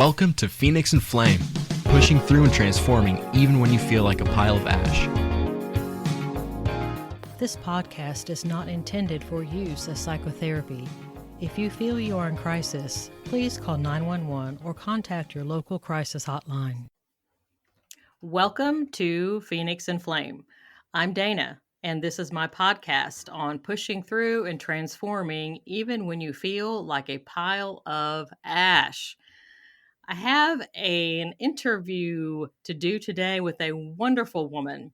Welcome to Phoenix and Flame, pushing through and transforming even when you feel like a pile of ash. This podcast is not intended for use as psychotherapy. If you feel you are in crisis, please call 911 or contact your local crisis hotline. Welcome to Phoenix and Flame. I'm Dana, and this is my podcast on pushing through and transforming even when you feel like a pile of ash. I have an interview to do today with a wonderful woman.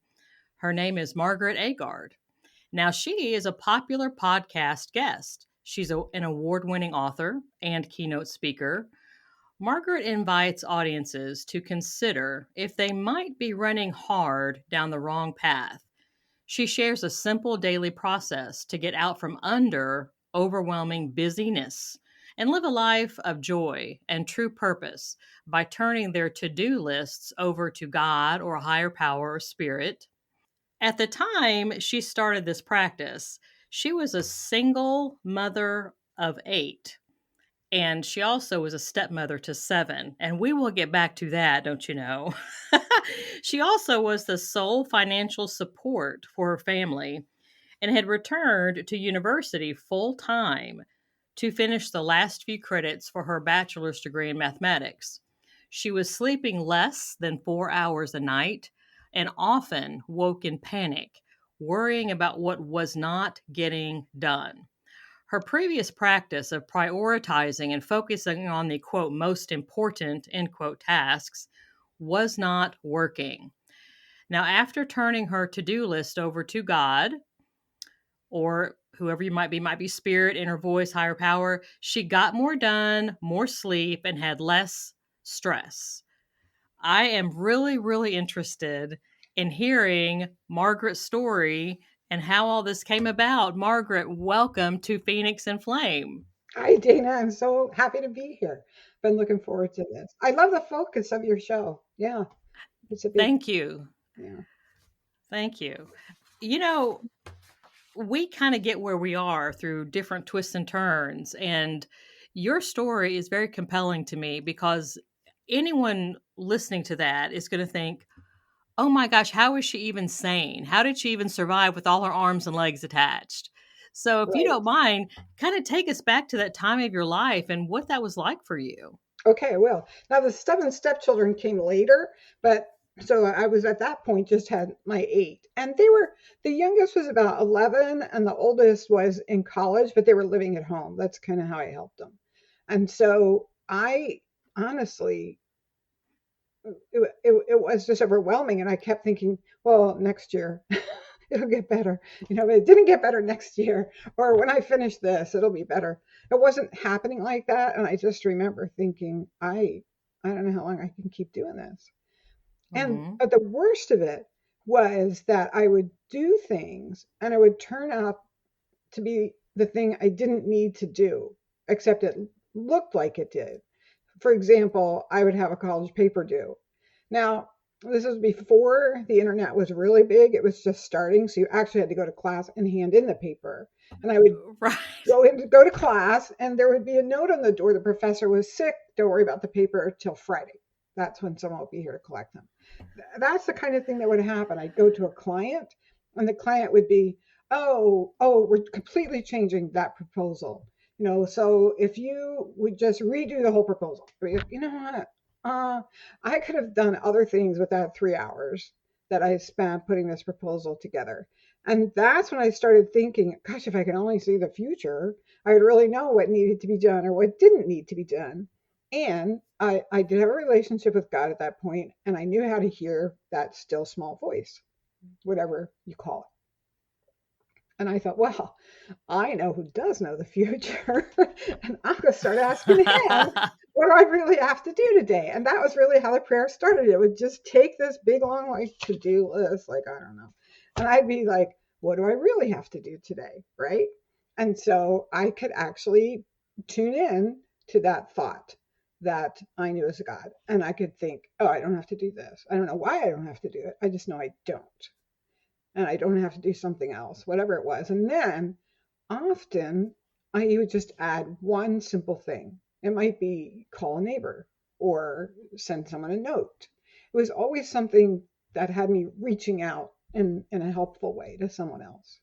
Her name is Margaret Agard. Now, she is a popular podcast guest. She's an award-winning author and keynote speaker. Margaret invites audiences to consider if they might be running hard down the wrong path. She shares a simple daily process to get out from under overwhelming busyness and live a life of joy and true purpose by turning their to-do lists over to God or a higher power or spirit. At the time she started this practice, she was a single mother of 8. And she also was a stepmother to 7. And we will get back to that, don't you know? She also was the sole financial support for her family and had returned to university full time to finish the last few credits for her bachelor's degree in mathematics. She was sleeping less than 4 hours a night and often woke in panic, worrying about what was not getting done. Her previous practice of prioritizing and focusing on the, quote, most important, end quote, tasks was not working. Now, after turning her to-do list over to God, or whoever you might be spirit, inner voice, higher power, she got more done, more sleep, and had less stress. I am really interested in hearing Margaret's story and how all this came about. Margaret, welcome to Phoenix and Flame. Hi, Dana. I'm so happy to be here. Been looking forward to this. I love the focus of your show. Yeah. Thank you. Yeah. Thank you. You know, we kind of get where we are through different twists and turns. And your story is very compelling to me because anyone listening to that is going to think, oh my gosh, how is she even sane? How did she even survive with all her arms and legs attached? So if you don't mind, kind of take us back to that time of your life and what that was like for you. Okay, well, now the stepchildren came later, but so I was at that point just had my 8. And the youngest was about 11 and the oldest was in college, but they were living at home. That's kind of how I helped them. And so I honestly, it was just overwhelming. And I kept thinking, well, next year it'll get better. But it didn't get better next year. Or when I finish this, it'll be better. It wasn't happening like that. And I just remember thinking, I don't know how long I can keep doing this. But the worst of it was that I would do things and it would turn out to be the thing I didn't need to do, except it looked like it did. For example, I would have a college paper due. Now, this was before the internet was really big. It was just starting. So you actually had to go to class and hand in the paper. And I would go to class and there would be a note on the door. The professor was sick. Don't worry about the paper till Friday. That's when someone will be here to collect them. That's the kind of thing that would happen. I'd go to a client and the client would be, oh, we're completely changing that proposal. So if you would just redo the whole proposal, you know what? I could have done other things with that 3 hours that I spent putting this proposal together. And that's when I started thinking, gosh, if I could only see the future, I would really know what needed to be done or what didn't need to be done. And I did have a relationship with God at that point, and I knew how to hear that still small voice, whatever you call it. And I thought, well, I know who does know the future. And I'm going to start asking him, what do I really have to do today? And that was really how the prayer started. It would just take this big, long, to-do list, I don't know. And I'd be like, what do I really have to do today, right? And so I could actually tune in to that thought that I knew as God. And I could think, oh, I don't have to do this. I don't know why I don't have to do it. I just know I don't. And I don't have to do something else, whatever it was. And then often you would just add one simple thing. It might be call a neighbor. or send someone a note. It was always something that had me reaching out in a helpful way to someone else.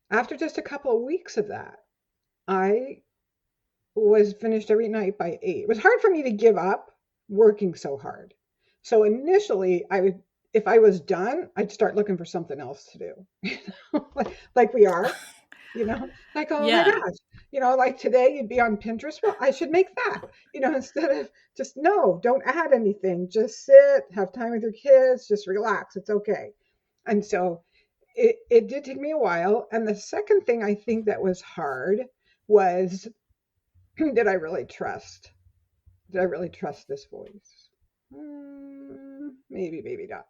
After just a couple of weeks of that, I was finished every night by 8. It was hard for me to give up working so hard. So initially, if I was done, I'd start looking for something else to do, like we are, like, oh my Yeah. gosh, like today you'd be on Pinterest. Well, I should make that, instead of just, no, don't add anything. Just sit, have time with your kids, just relax. It's okay. And so it did take me a while. And the second thing I think that was hard was, did I really trust? Did I really trust this voice? Maybe, maybe not.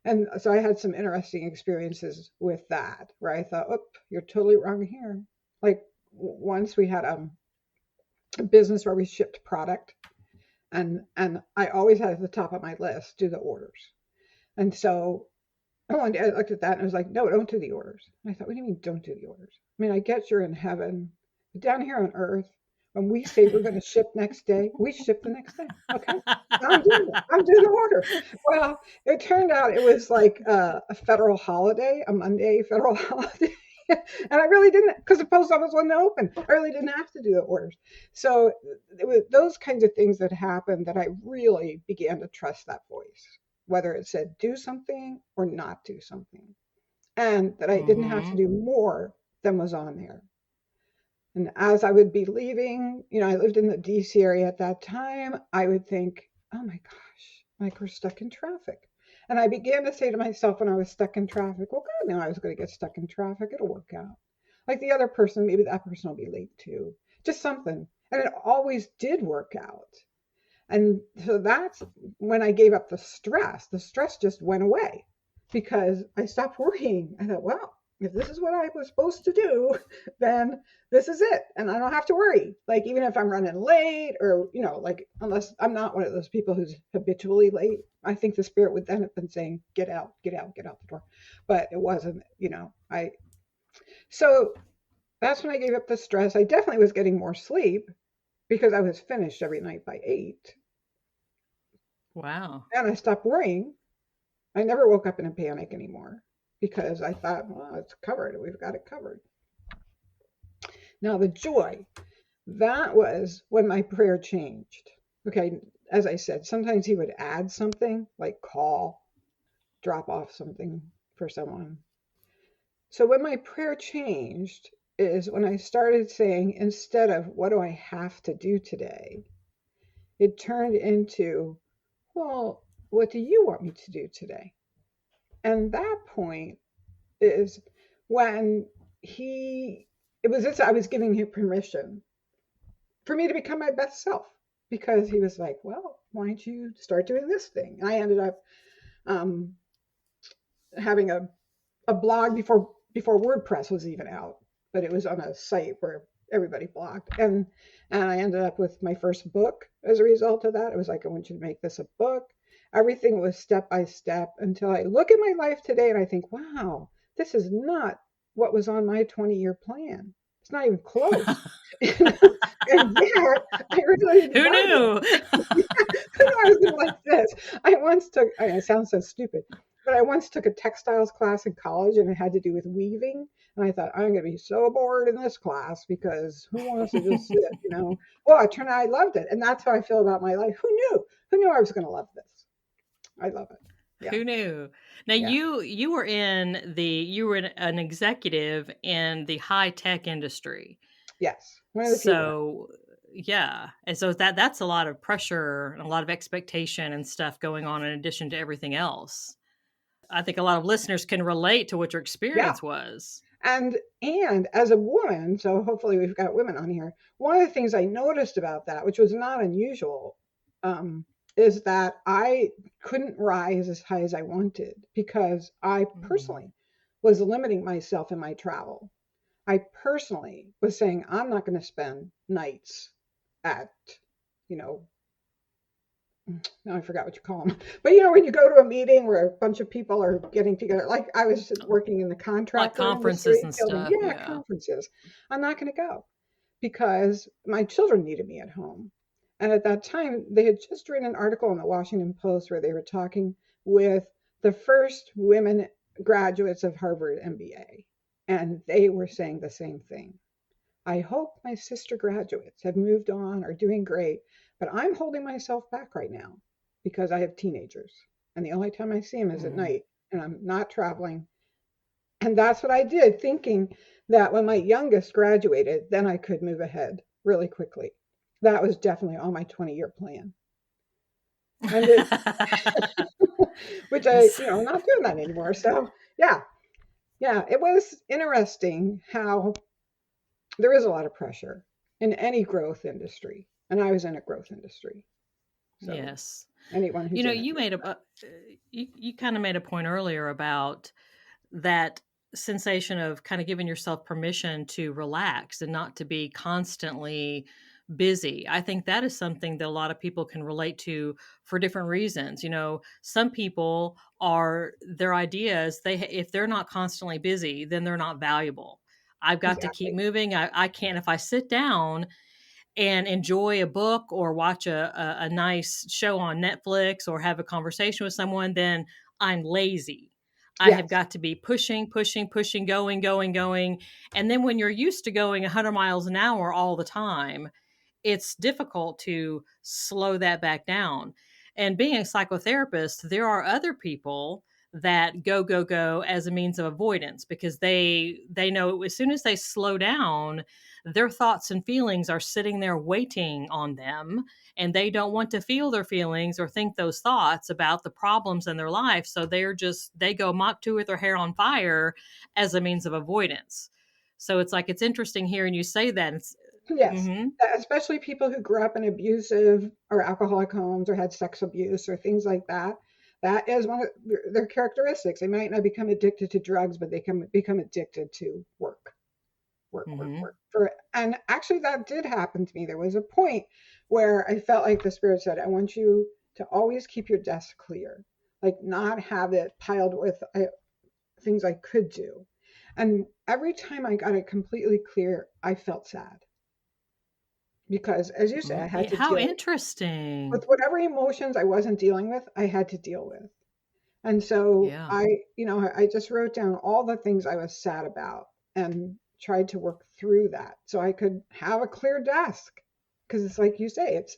And so I had some interesting experiences with that, where I thought, oh, you're totally wrong here. Like once we had a business where we shipped product, and I always had at the top of my list, do the orders. And so one day I looked at that and I was like, no, don't do the orders. And I thought, what do you mean don't do the orders? I mean, I get you're in heaven, but down here on earth, when we say we're going to ship next day, we ship the next day. Okay, I'm doing it. I'm doing the order. Well, it turned out it was like a federal holiday, a Monday federal holiday. And I really didn't, because the post office wasn't open. I really didn't have to do the orders. So it was those kinds of things that happened that I really began to trust that voice, whether it said do something or not do something, and that I didn't have to do more than was on there. And as I would be leaving, I lived in the DC area at that time, I would think, oh my gosh, like we're stuck in traffic. And I began to say to myself when I was stuck in traffic, well, God, now I was going to get stuck in traffic. It'll work out. Like the other person, maybe that person will be late too. Just something. And it always did work out. And so that's when I gave up the stress. The stress just went away because I stopped worrying. I thought, well, if this is what I was supposed to do, then this is it. And I don't have to worry. Like, even if I'm running late or, like, unless I'm not one of those people who's habitually late, I think the spirit would then have been saying, get out, get out, get out the door. But it wasn't, so that's when I gave up the stress. I definitely was getting more sleep because I was finished every night by 8. Wow. And I stopped worrying. I never woke up in a panic anymore because I thought, well, it's covered. We've got it covered. Now, the joy, that was when my prayer changed. Okay, as I said, sometimes he would add something like call, drop off something for someone. So when my prayer changed is when I started saying, instead of what do I have to do today, it turned into, well, what do you want me to do today? And that point is when it was as I was giving him permission for me to become my best self, because he was like, well, why don't you start doing this thing? And I ended up having a blog before WordPress was even out, but it was on a site where everybody blogged. And I ended up with my first book as a result of that. It was like, I want you to make this a book. Everything was step by step until I look at my life today and I think, wow, this is not what was on my 20-year plan. It's not even close. And yet, I really Who knew? I was going to like this. I sound so stupid, but I once took a textiles class in college and it had to do with weaving. And I thought, I'm going to be so bored in this class because who wants to just sit, Well, it turned out I loved it. And that's how I feel about my life. Who knew? Who knew I was going to love this? I love it. Yeah. Who knew? Now you were an executive in the high tech industry. Yes. So yeah. And so that's a lot of pressure and a lot of expectation and stuff going on in addition to everything else. I think a lot of listeners can relate to what your experience was. And as a woman, so hopefully we've got women on here, one of the things I noticed about that, which was not unusual, is that I couldn't rise as high as I wanted because I personally was limiting myself in my travel. I personally was saying, I'm not going to spend nights at, now I forgot what you call them, but when you go to a meeting where a bunch of people are getting together, like I was working in the contract, like conferences and stuff. Conferences. I'm not going to go because my children needed me at home. And at that time, they had just written an article in the Washington Post where they were talking with the first women graduates of Harvard MBA. And they were saying the same thing. I hope my sister graduates have moved on, are doing great, but I'm holding myself back right now because I have teenagers. And the only time I see them is at Mm. night, and I'm not traveling. And that's what I did, thinking that when my youngest graduated, then I could move ahead really quickly. That was definitely on my 20-year plan. And it, which I'm not doing that anymore. So, yeah, yeah, it was interesting how there is a lot of pressure in any growth industry. And I was in a growth industry. So, Yes. anyone You who's know, in it you knows made a that. you kind of made a point earlier about that sensation of kind of giving yourself permission to relax and not to be constantly busy. I think that is something that a lot of people can relate to for different reasons. You know, some people are their ideas, they if they're not constantly busy, then they're not valuable. I've got to keep Exactly. moving. I can't if I sit down and enjoy a book or watch a nice show on Netflix or have a conversation with someone, then I'm lazy. I have Yes. got to be pushing, pushing, pushing, going, going, going. And then when you're used to going 100 miles an hour all the time, it's difficult to slow that back down. And being a psychotherapist, there are other people that go go go as a means of avoidance because they know as soon as they slow down, their thoughts and feelings are sitting there waiting on them, and they don't want to feel their feelings or think those thoughts about the problems in their life, so they go Mach 2 with their hair on fire as a means of avoidance. So it's like it's interesting hearing you say that. It's Yes. mhm. Especially people who grew up in abusive or alcoholic homes or had sex abuse or things like that. That is one of their characteristics. They might not become addicted to drugs, but they can become addicted to work, work, work, Mhm. work. And actually, that did happen to me. There was a point where I felt like the Spirit said, I want you to always keep your desk clear, like not have it piled with things I could do. And every time I got it completely clear, I felt sad because, as you say, I had to How deal interesting. with whatever emotions I wasn't dealing with, I had to deal with. And so Yeah. I just wrote down all the things I was sad about and tried to work through that so I could have a clear desk. Because it's like you say, it's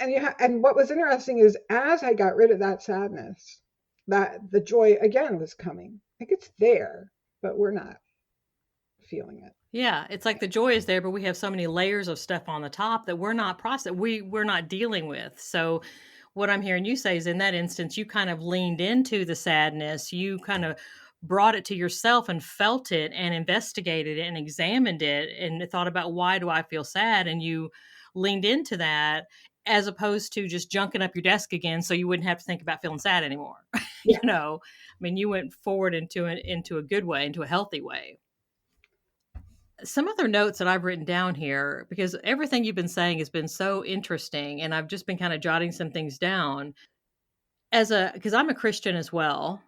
and what was interesting is as I got rid of that sadness, that the joy again was coming. Like it's there, but we're not feeling it. Yeah, it's like the joy is there, but we have so many layers of stuff on the top that we're not dealing with. So what I'm hearing you say is in that instance, you kind of leaned into the sadness. You kind of brought it to yourself and felt it and investigated it and examined it and thought about why do I feel sad? And you leaned into that as opposed to just junking up your desk again so you wouldn't have to think about feeling sad anymore. Yeah. I mean, you went forward into a good way, into a healthy way. Some other notes that I've written down here because everything you've been saying has been so interesting and I've just been kind of jotting some things down because I'm a Christian as well.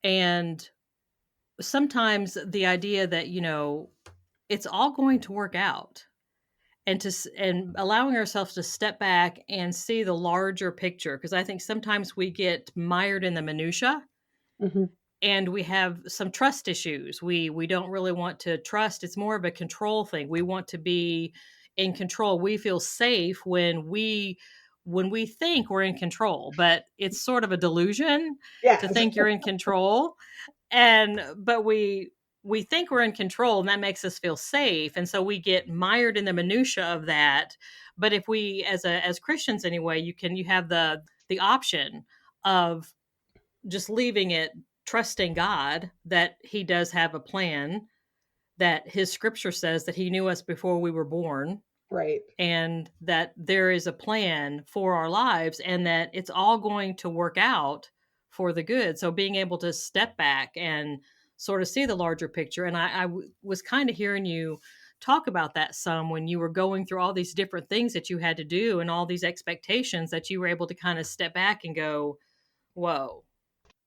And sometimes the idea that, it's all going to work out and allowing ourselves to step back and see the larger picture. Cause I think sometimes we get mired in the minutia Hmm. and we have some trust issues. We don't really want to trust. It's more of a control thing. We want to be in control. We feel safe when we think we're in control, but it's sort of a delusion to Yes. think you're in control. But we think we're in control and that makes us feel safe. And so we get mired in the minutia of that. But if we as Christians anyway, you have the option of just leaving it, trusting God that he does have a plan, that his scripture says that he knew us before we were born, Right. and that there is a plan for our lives and that it's all going to work out for the good. So being able to step back and sort of see the larger picture. And was kind of hearing you talk about that some when you were going through all these different things that you had to do and all these expectations that you were able to kind of step back and go, whoa,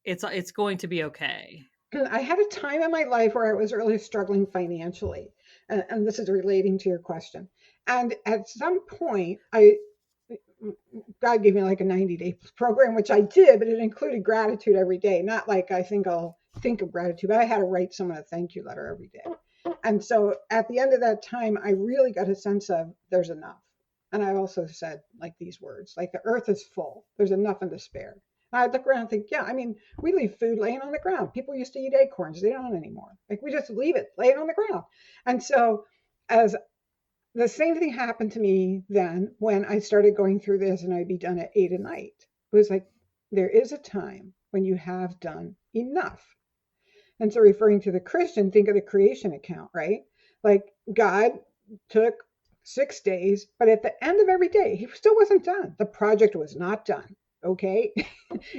it's going to be okay. I had a time in my life where I was really struggling financially, and this is relating to your question. And at some point, God gave me like a 90-day program, which I did, but it included gratitude every day. Not like I think I'll think of gratitude, but I had to write someone a thank you letter every day. And so at the end of that time, I really got a sense of there's enough. And I also said like these words, like the earth is full. There's enough and to spare. And I look around and think, yeah, I mean, we leave food laying on the ground. People used to eat acorns. They don't anymore. Like we just leave it laying on the ground. And so as the same thing happened to me then when I started going through this and I'd be done at 8 at night. It was like, there is a time when you have done enough. And so referring to the Christian, think of the creation account, right? Like God took 6 days, but at the end of every day, he still wasn't done. The project was not done. Okay.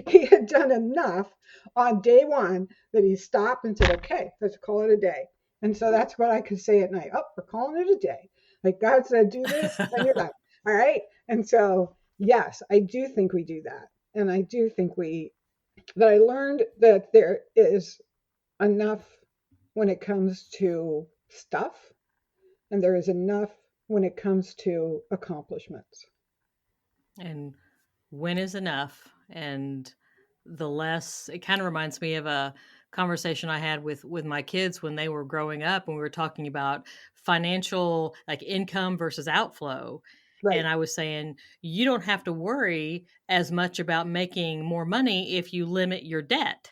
He had done enough on day one that he stopped and said, okay, let's call it a day. And so that's what I could say at night. Oh, we're calling it a day. Like God said, do this, then you're done. All right. And so, yes, I do think we do that. And I do think that I learned that there is enough when it comes to stuff, and there is enough when it comes to accomplishments. And when is enough? And the less, it kind of reminds me of a conversation I had with my kids when they were growing up, and we were talking about financial, like income versus outflow. Right. And I was saying, you don't have to worry as much about making more money if you limit your debt.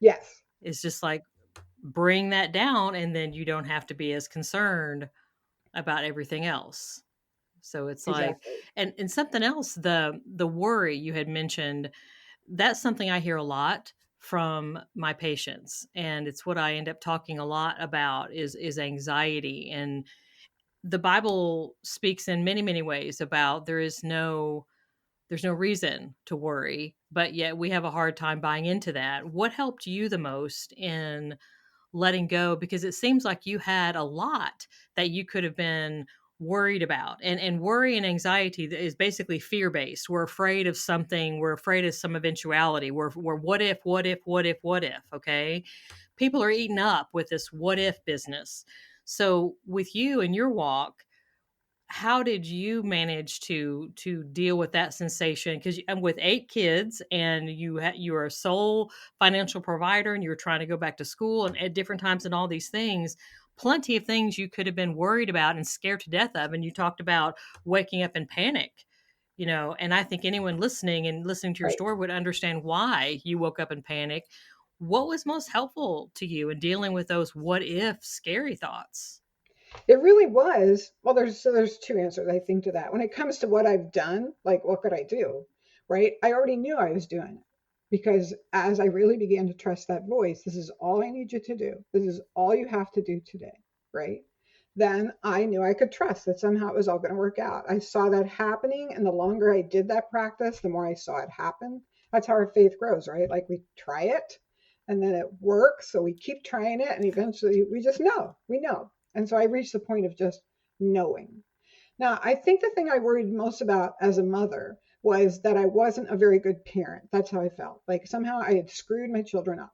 Yes. It's just like bring that down, and then you don't have to be as concerned about everything else. So it's like, Exactly. and something else, the worry you had mentioned, that's something I hear a lot from my patients, and it's what I end up talking a lot about is anxiety. And the Bible speaks in many, many ways about there's no reason to worry, but yet we have a hard time buying into that. What helped you the most in letting go? Because it seems like you had a lot that you could have been worried about. And worry and anxiety is basically fear based. We're afraid of something, we're afraid of some eventuality. We're what if, what if, what if, what if, okay? People are eaten up with this what if business. So with you and your walk, how did you manage to deal with that sensation? Because I'm with 8 kids, and you are a sole financial provider, and you're trying to go back to school, and at different times, and all these things, plenty of things you could have been worried about and scared to death of. And you talked about waking up in panic, and I think anyone listening and listening to your Right. story would understand why you woke up in panic. What was most helpful to you in dealing with those what if scary thoughts? It really was. Well, there's two answers I think to that. When it comes to what I've done, like what could I do? Right? I already knew I was doing it because as I really began to trust that voice, this is all I need you to do. This is all you have to do today, right? Then I knew I could trust that somehow it was all going to work out. I saw that happening, and the longer I did that practice, the more I saw it happen. That's how our faith grows, right? Like we try it and then it works, so we keep trying it, and eventually we just know. We know. And so I reached the point of just knowing. Now, I think the thing I worried most about as a mother was that I wasn't a very good parent. That's how I felt. Like somehow I had screwed my children up.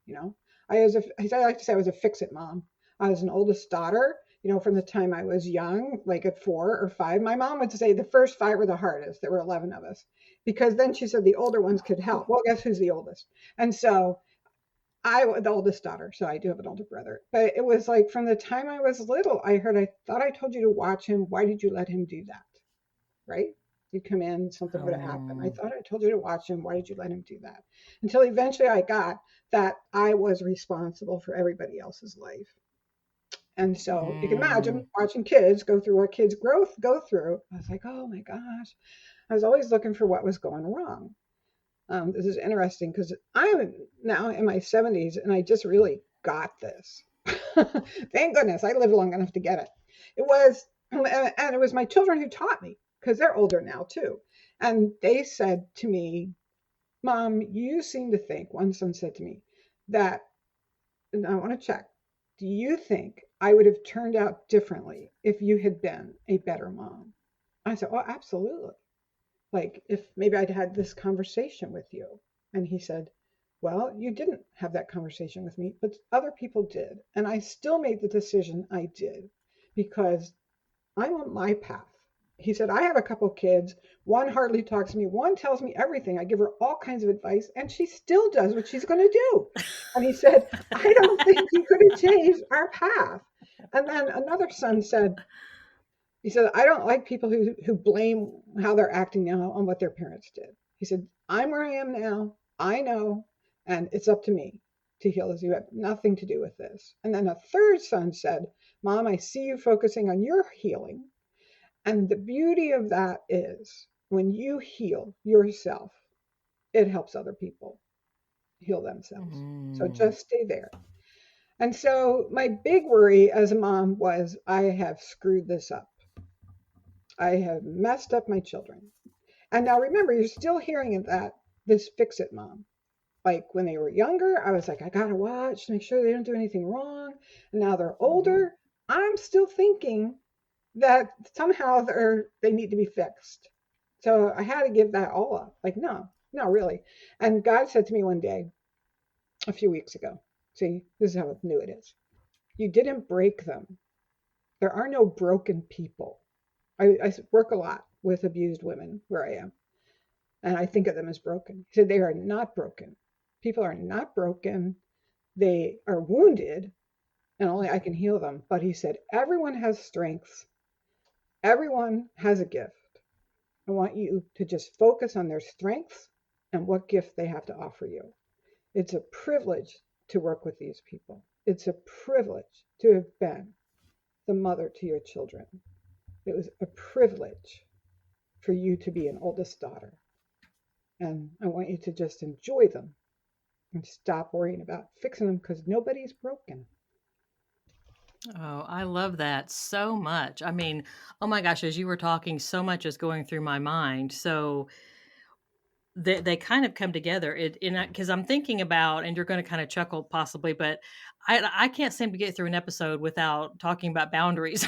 You know, I like to say I was a fix-it mom. I was an oldest daughter. From the time I was young, like at 4 or 5, my mom would say the first 5 were the hardest. There were 11 of us, because then she said the older ones could help. Well, guess who's the oldest? And so I was the oldest daughter, so I do have an older brother. But it was like from the time I was little, I thought I told you to watch him. Why did you let him do that? Right? You'd come in, something would have happened. I Um, thought I told you to watch him. Why did you let him do that? Until eventually I got that I was responsible for everybody else's life. And so you can mm. imagine watching kids go through what kids go through. I was like, oh my gosh. I was always looking for what was going wrong. This is interesting because I'm now in my 70s and I just really got this. Thank goodness I lived long enough to get it. It was, and it was my children who taught me because they're older now too. And they said to me, Mom, you seem to think, one son said to me, that, and I want to check, do you think I would have turned out differently if you had been a better mom? I said, oh, absolutely. Like if maybe I'd had this conversation with you. And he said, well, you didn't have that conversation with me, but other people did. And I still made the decision I did because I'm on my path. He said, I have a couple kids. One hardly talks to me. One tells me everything. I give her all kinds of advice, and she still does what she's going to do. And he said, I don't think you could have changed our path. And then another son said, he said, I don't like people who blame how they're acting now on what their parents did. He said, I'm where I am now. I know, and it's up to me to heal this. You have nothing to do with this. And then a third son said, Mom, I see you focusing on your healing. And the beauty of that is when you heal yourself, it helps other people heal themselves. So just stay there. And so my big worry as a mom was I have screwed this up. I have messed up my children. And now remember, you're still hearing that, this fix it mom. Like when they were younger, I was like, I gotta watch, make sure they don't do anything wrong. And now they're older. I'm still thinking that somehow they need to be fixed. So I had to give that all up. Like, no, really. And God said to me one day, a few weeks ago, see, this is how new it is. You didn't break them. There are no broken people. I work a lot with abused women where I am, and I think of them as broken. He said, they are not broken. People are not broken. They are wounded, and only I can heal them. But he said, everyone has strengths. Everyone has a gift. I want you to just focus on their strengths and what gift they have to offer you. It's a privilege to work with these people. It's a privilege to have been the mother to your children. It was a privilege for you to be an oldest daughter. And I want you to just enjoy them and stop worrying about fixing them because nobody's broken. Oh, I love that so much. I mean, oh my gosh, as you were talking, so much is going through my mind. So they kind of come together because I'm thinking about, and you're going to kind of chuckle possibly, but I can't seem to get through an episode without talking about boundaries.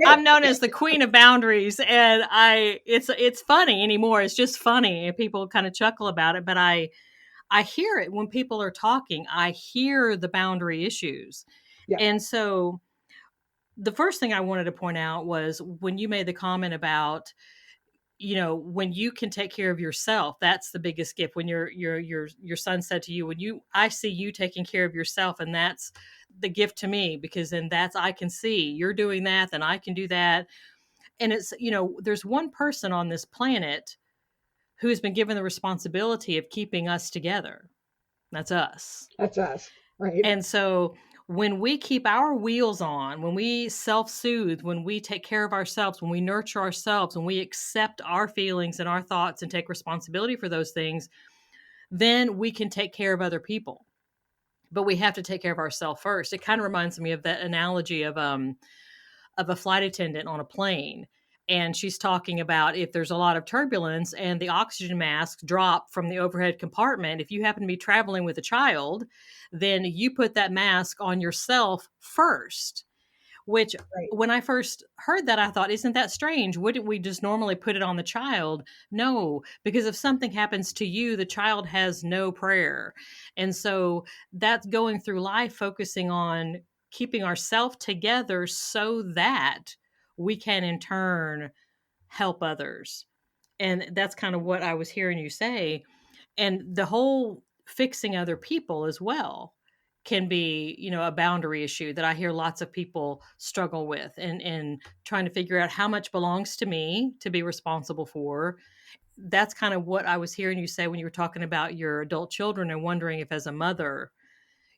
I'm known as the queen of boundaries, and it's funny anymore. It's just funny, and people kind of chuckle about it. But I hear it when people are talking. I hear the boundary issues, and so the first thing I wanted to point out was when you made the comment about, when you can take care of yourself, that's the biggest gift. When your son said to you, I see you taking care of yourself, and that's the gift to me, because then I can see you're doing that, then I can do that. And it's, there's one person on this planet who has been given the responsibility of keeping us together. That's us. That's us. Right. And so when we keep our wheels on, when we self-soothe, when we take care of ourselves, when we nurture ourselves, when we accept our feelings and our thoughts and take responsibility for those things, then we can take care of other people. But we have to take care of ourselves first. It kind of reminds me of that analogy of a flight attendant on a plane. And she's talking about if there's a lot of turbulence and the oxygen masks drop from the overhead compartment, if you happen to be traveling with a child, then you put that mask on yourself first. Which, when I first heard that, I thought, isn't that strange? Wouldn't we just normally put it on the child? No, because if something happens to you, the child has no prayer. And so that's going through life, focusing on keeping ourselves together so that we can in turn help others. And that's kind of what I was hearing you say. And the whole fixing other people as well can be, a boundary issue that I hear lots of people struggle with, and trying to figure out how much belongs to me to be responsible for. That's kind of what I was hearing you say when you were talking about your adult children, and wondering if as a mother,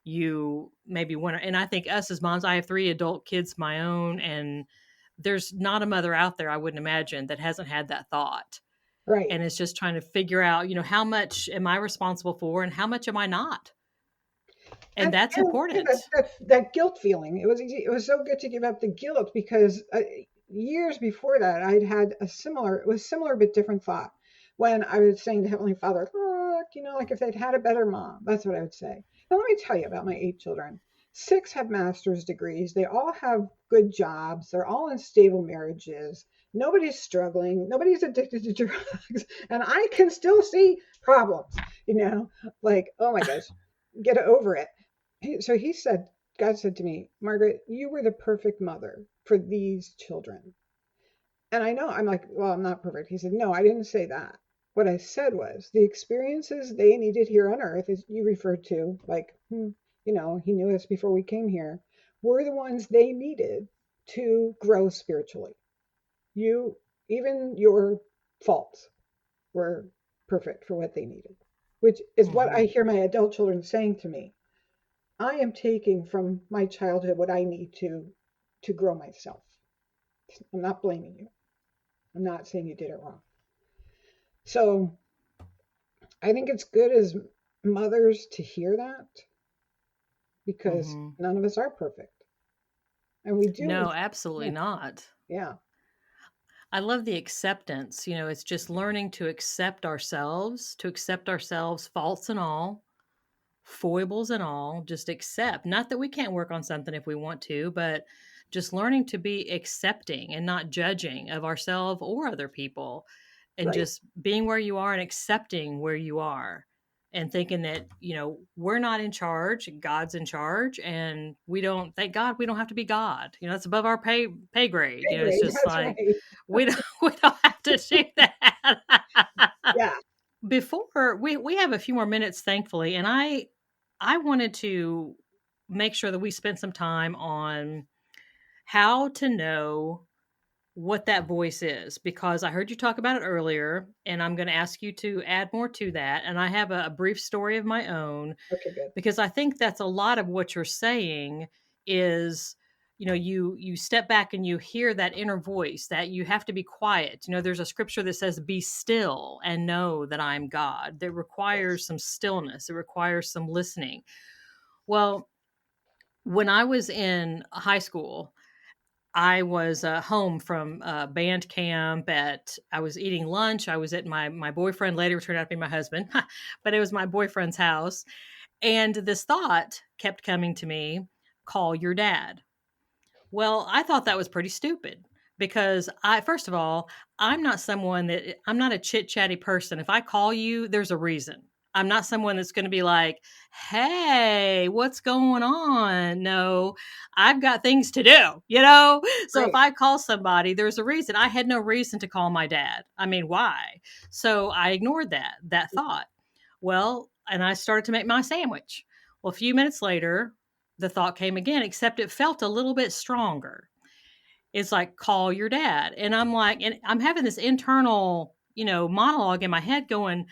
you maybe want to, and I think us as moms, I have 3 adult kids of my own, and there's not a mother out there, I wouldn't imagine, that hasn't had that thought. Right. And it's just trying to figure out, how much am I responsible for and how much am I not? And that's important. That guilt feeling. It was so good to give up the guilt, because years before that, I'd had a similar but different thought. When I was saying to Heavenly Father, look, like if they'd had a better mom, that's what I would say. Now let me tell you about my 8 children. 6 have master's degrees. They all have good jobs. They're all in stable marriages. Nobody's struggling. Nobody's addicted to drugs. And I can still see problems, like, oh my gosh, get over it. So God said to me, Margaret, you were the perfect mother for these children. And I know, I'm like, well, I'm not perfect. He said, no, I didn't say that. What I said was the experiences they needed here on earth, as you referred to, like, he knew us before we came here, were the ones they needed to grow spiritually. Even your faults were perfect for what they needed, which is what I hear my adult children saying to me. I am taking from my childhood what I need to grow myself. I'm not blaming you. I'm not saying you did it wrong. So I think it's good as mothers to hear that, because none of us are perfect. And we do. No, absolutely not. Yeah. I love the acceptance. It's just learning to accept ourselves, faults and all, foibles and all, just accept. Not that we can't work on something if we want to, but just learning to be accepting and not judging of ourselves or other people, and Right. just being where you are and accepting where you are, and thinking that, we're not in charge, God's in charge, and thank God we don't have to be God. It's above our pay grade. It's just That's like, right. we don't have to do that. Yeah. Before we have a few more minutes, thankfully, and I wanted to make sure that we spent some time on how to know what that voice is, because I heard you talk about it earlier, and I'm going to ask you to add more to that. And I have a brief story of my own, Okay, good. because I think that's a lot of what you're saying is, you step back and you hear that inner voice that you have to be quiet. There's a scripture that says, be still and know that I'm God. That requires some stillness. It requires some listening. Well, when I was in high school, I was home from band camp. I was eating lunch. I was at my boyfriend, later turned out to be my husband, but it was my boyfriend's house. And this thought kept coming to me, call your dad. Well, I thought that was pretty stupid, because first of all, I'm not a chit chatty person. If I call you, there's a reason. I'm not someone that's going to be like, hey, what's going on? No, I've got things to do, So Right. if I call somebody, there's a reason. I had no reason to call my dad. I mean, why? So I ignored that thought. Well, and I started to make my sandwich. Well, a few minutes later, the thought came again, except it felt a little bit stronger. It's like, call your dad. And I'm like, and I'm having this internal, monologue in my head going,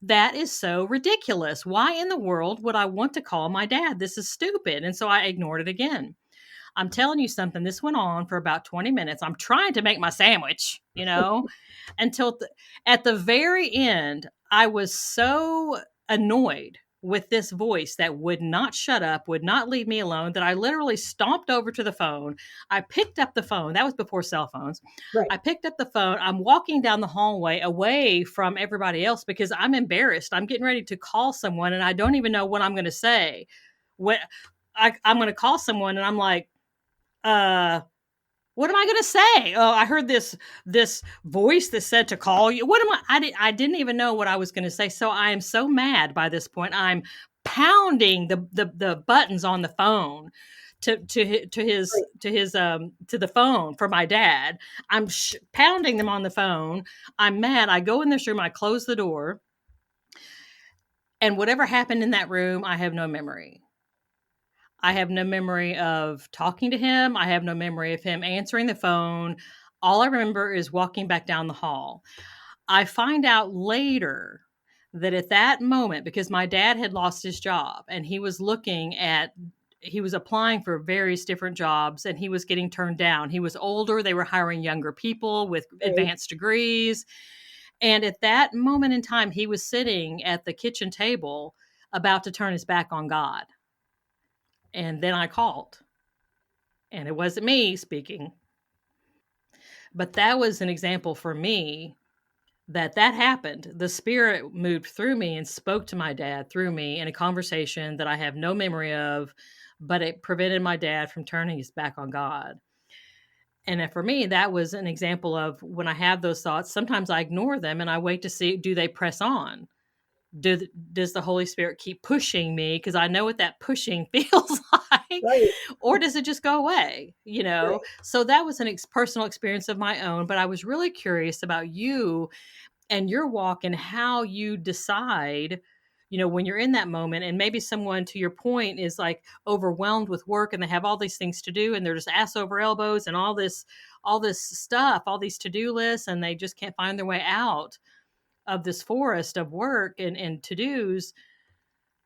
that is so ridiculous. Why in the world would I want to call my dad? This is stupid. And so I ignored it again. I'm telling you something, this went on for about 20 minutes. I'm trying to make my sandwich, until at the very end, I was so annoyed with this voice that would not shut up, would not leave me alone, that I literally stomped over to the phone. I picked up the phone. That was before cell phones. Right. I picked up the phone. I'm walking down the hallway away from everybody else because I'm embarrassed. I'm getting ready to call someone and I don't even know what I'm going to say. I'm going to call someone and I'm like, what am I going to say? Oh, I heard this voice that said to call you. What am I didn't even know what I was going to say. So I am so mad by this point. I'm pounding the buttons on the phone to the phone for my dad. I'm pounding them on the phone. I'm mad. I go in this room. I close the door. And whatever happened in that room, I have no memory. I have no memory of talking to him. I have no memory of him answering the phone. All I remember is walking back down the hall. I find out later that at that moment, because my dad had lost his job and he was applying for various different jobs and he was getting turned down. He was older. They were hiring younger people with advanced degrees. And at that moment in time, he was sitting at the kitchen table about to turn his back on God. And then I called, and it wasn't me speaking. But that was an example for me that happened. The Spirit moved through me and spoke to my dad through me in a conversation that I have no memory of, but it prevented my dad from turning his back on God. And for me, that was an example of when I have those thoughts, sometimes I ignore them and I wait to see, do they press on? Does the Holy Spirit keep pushing me? Because I know what that pushing feels Right. Or does it just go away? Right. So that was an personal experience of my own, but I was really curious about you and your walk and how you decide, when you're in that moment, and maybe someone, to your point, is like overwhelmed with work and they have all these things to do and they're just ass over elbows and all this stuff, all these to-do lists, and they just can't find their way out of this forest of work and to-dos.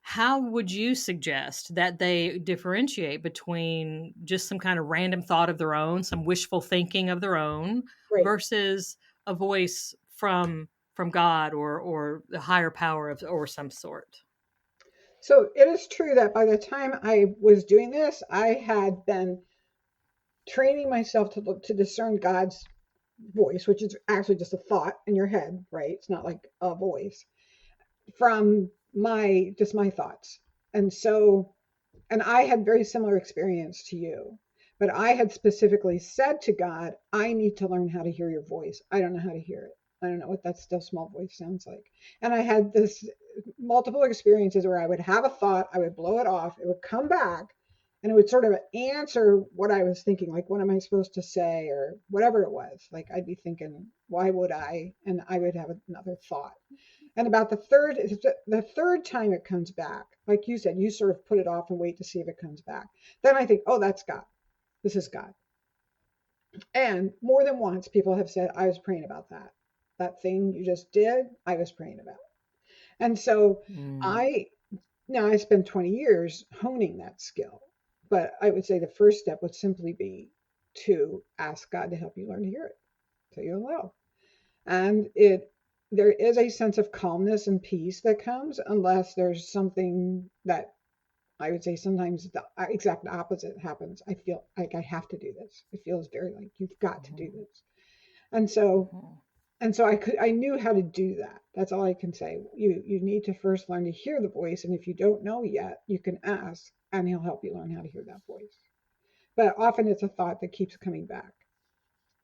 How would you suggest that they differentiate between just some kind of random thought of their own, some wishful thinking of their own, Right. versus a voice from God or the higher power or some sort? So it is true that by the time I was doing this, I had been training myself to look to discern God's voice, which is actually just a thought in your head, right? It's not like a voice from my thoughts. And so, and I had very similar experience to you, but I had specifically said to God, I need to learn how to hear your voice. I don't know how to hear it. I don't know what that still small voice sounds like. And I had this multiple experiences where I would have a thought, I would blow it off, it would come back, and it would sort of answer what I was thinking, like, what am I supposed to say, or whatever it was. Like, I'd be thinking, why would I? And I would have another thought. And about the third time it comes back, like you said, you sort of put it off and wait to see if it comes back. Then I think, oh, that's God. This is God. And more than once, people have said, I was praying about that. That thing you just did, I was praying about. And so Mm. I now I spent 20 years honing that skill. But I would say the first step would simply be to ask God to help you learn to hear it, so you'll know. And there is a sense of calmness and peace that comes unless there's something that I would say sometimes the exact opposite happens. I feel like I have to do this. It feels very like you've got to do this. And so Mhm. I knew how to do that. That's all I can say. You need to first learn to hear the voice, and if you don't know yet, you can ask and he'll help you learn how to hear that voice. But often it's a thought that keeps coming back,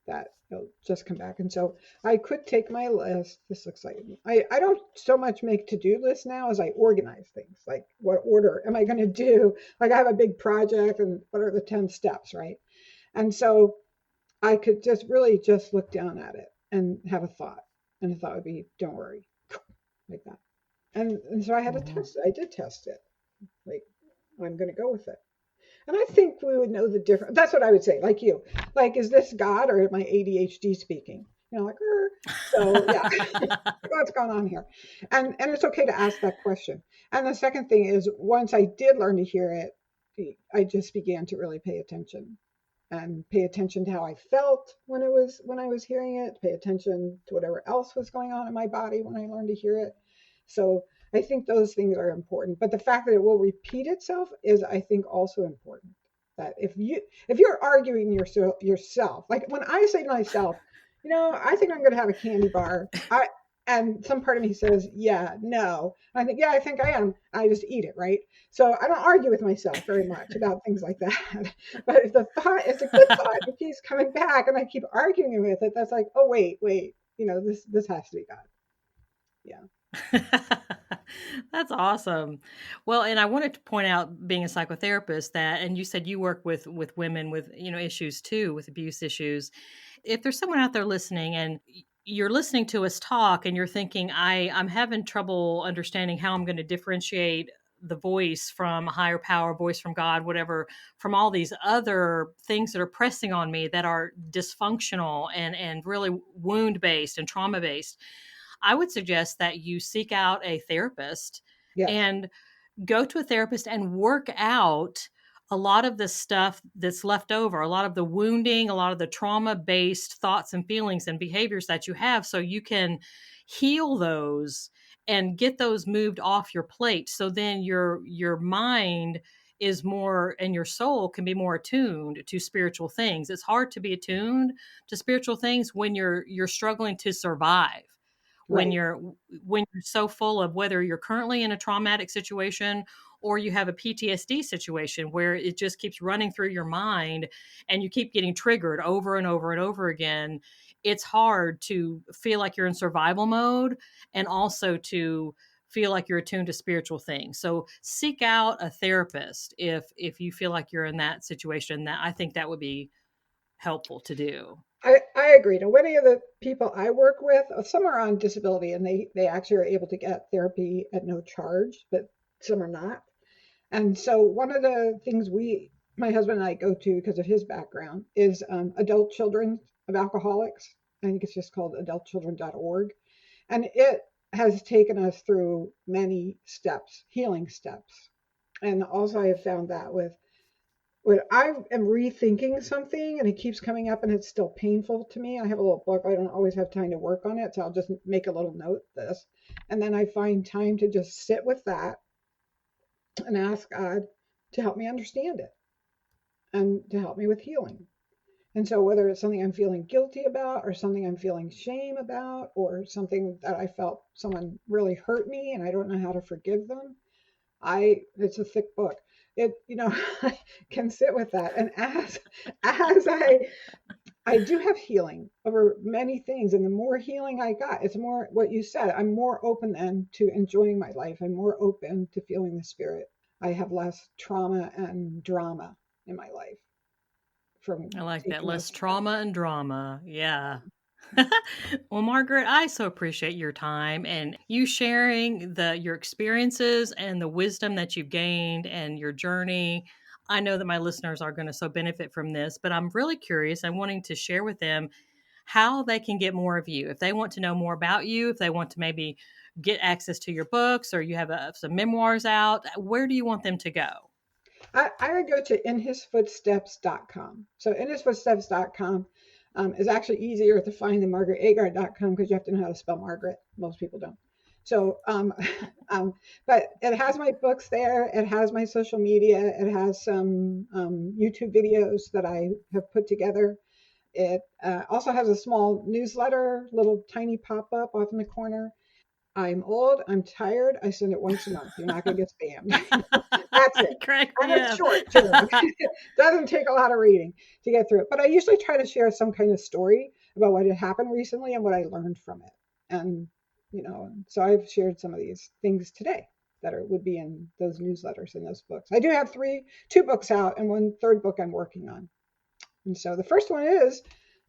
that it'll just come back. And so I could take my list. This looks like I don't so much make to-do lists now as I organize things. Like, what order am I going to do? Like, I have a big project and what are the 10 steps, right? And so I could just really just look down at it and have a thought. And the thought would be, don't worry, like that. And so I had to Mhm. test it. I did test it. Like, I'm going to go with it. And I think we would know the difference. That's what I would say, like you. Like, is this God or my ADHD speaking? Like, so yeah, what's going on here? And it's okay to ask that question. And the second thing is, once I did learn to hear it, I just began to really pay attention and pay attention to how I felt when I was hearing it, pay attention to whatever else was going on in my body when I learned to hear it. So I think those things are important. But the fact that it will repeat itself is, I think, also important. That if you're arguing yourself, like when I say to myself, I think I'm going to have a candy bar. And some part of me says, yeah, no. And I think, yeah, I think I am. I just eat it, right? So I don't argue with myself very much about things like that. But if the thought is a good thought, it keeps coming back, and I keep arguing with it, that's like, oh, wait, this has to be God. Yeah. That's awesome. Well, and I wanted to point out, being a psychotherapist, that, and you said you work with women with, issues too, with abuse issues. If there's someone out there listening and you're listening to us talk and you're thinking, I'm having trouble understanding how I'm going to differentiate the voice from a higher power, voice from God, whatever, from all these other things that are pressing on me that are dysfunctional and really wound based and trauma based, I would suggest that you seek out a therapist Yes. and go to a therapist and work out a lot of the stuff that's left over, a lot of the wounding, a lot of the trauma based thoughts and feelings and behaviors that you have, so you can heal those and get those moved off your plate. So then your mind is more, and your soul can be more attuned to spiritual things. It's hard to be attuned to spiritual things when you're struggling to survive, when Right. you're so full of, whether you're currently in a traumatic situation or you have a PTSD situation where it just keeps running through your mind and you keep getting triggered over and over and over again. It's hard to feel like you're in survival mode and also to feel like you're attuned to spiritual things. So seek out a therapist if you feel like you're in that situation. That I think that would be helpful to do. I agree. Now, many of the people I work with, some are on disability and they actually are able to get therapy at no charge, but some are not. And so one of the things my husband and I go to because of his background is adult children of alcoholics. I think it's just called adultchildren.org. And it has taken us through many steps, healing steps. And also I have found that when I am rethinking something and it keeps coming up and it's still painful to me, I have a little book. I don't always have time to work on it, so I'll just make a little note of this. And then I find time to just sit with that and ask God to help me understand it and to help me with healing. And so whether it's something I'm feeling guilty about or something I'm feeling shame about or something that I felt someone really hurt me and I don't know how to forgive them, it's a thick book. I can sit with that. And as I do have healing over many things, and the more healing I got, it's more what you said. I'm more open then to enjoying my life. I'm more open to feeling the spirit. I have less trauma and drama in my life from I like that. taking Less this. trauma and drama. Yeah. Well, Margaret, I so appreciate your time and you sharing your experiences and the wisdom that you've gained and your journey. I know that my listeners are going to so benefit from this, but I'm really curious. I'm wanting to share with them how they can get more of you. If they want to know more about you, if they want to maybe get access to your books or you have some memoirs out, where do you want them to go? I would go to inhisfootsteps.com. So inhisfootsteps.com is actually easier to find than margaretagard.com because you have to know how to spell Margaret. Most people don't. So, but it has my books there. It has my social media. It has some YouTube videos that I have put together. It also has a small newsletter, little tiny pop-up off in the corner. I'm old, I'm tired, I send it once a month. You're not going to get spammed. That's it. Correct And me it's up. short too. It doesn't take a lot of reading to get through it. But I usually try to share some kind of story about what had happened recently and what I learned from it. And, so I've shared some of these things today that would be in those newsletters and those books. I do have two books out and one third book I'm working on. And so the first one is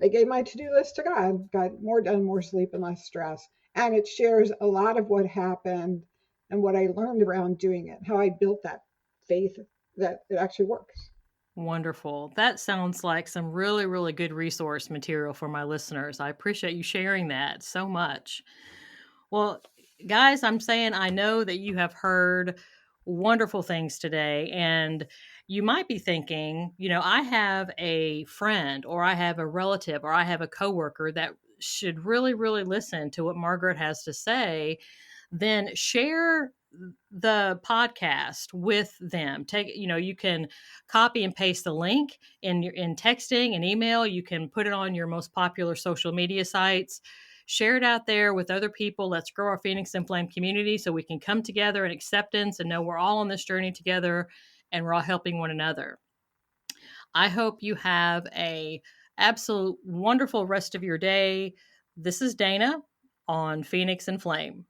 I gave my to-do list to God, got more done, more sleep, and less stress. And it shares a lot of what happened and what I learned around doing it, how I built that faith that it actually works. Wonderful. That sounds like some really, really good resource material for my listeners. I appreciate you sharing that so much. Well, guys, I'm saying I know that you have heard wonderful things today, and you might be thinking, I have a friend or I have a relative or I have a coworker that should really, really listen to what Margaret has to say. Then share the podcast with them. You can copy and paste the link in texting and email. You can put it on your most popular social media sites. Share it out there with other people. Let's grow our Phoenix and Flame community so we can come together in acceptance and know we're all on this journey together and we're all helping one another. I hope you have a absolute wonderful rest of your day. This is Dana on Phoenix and Flame.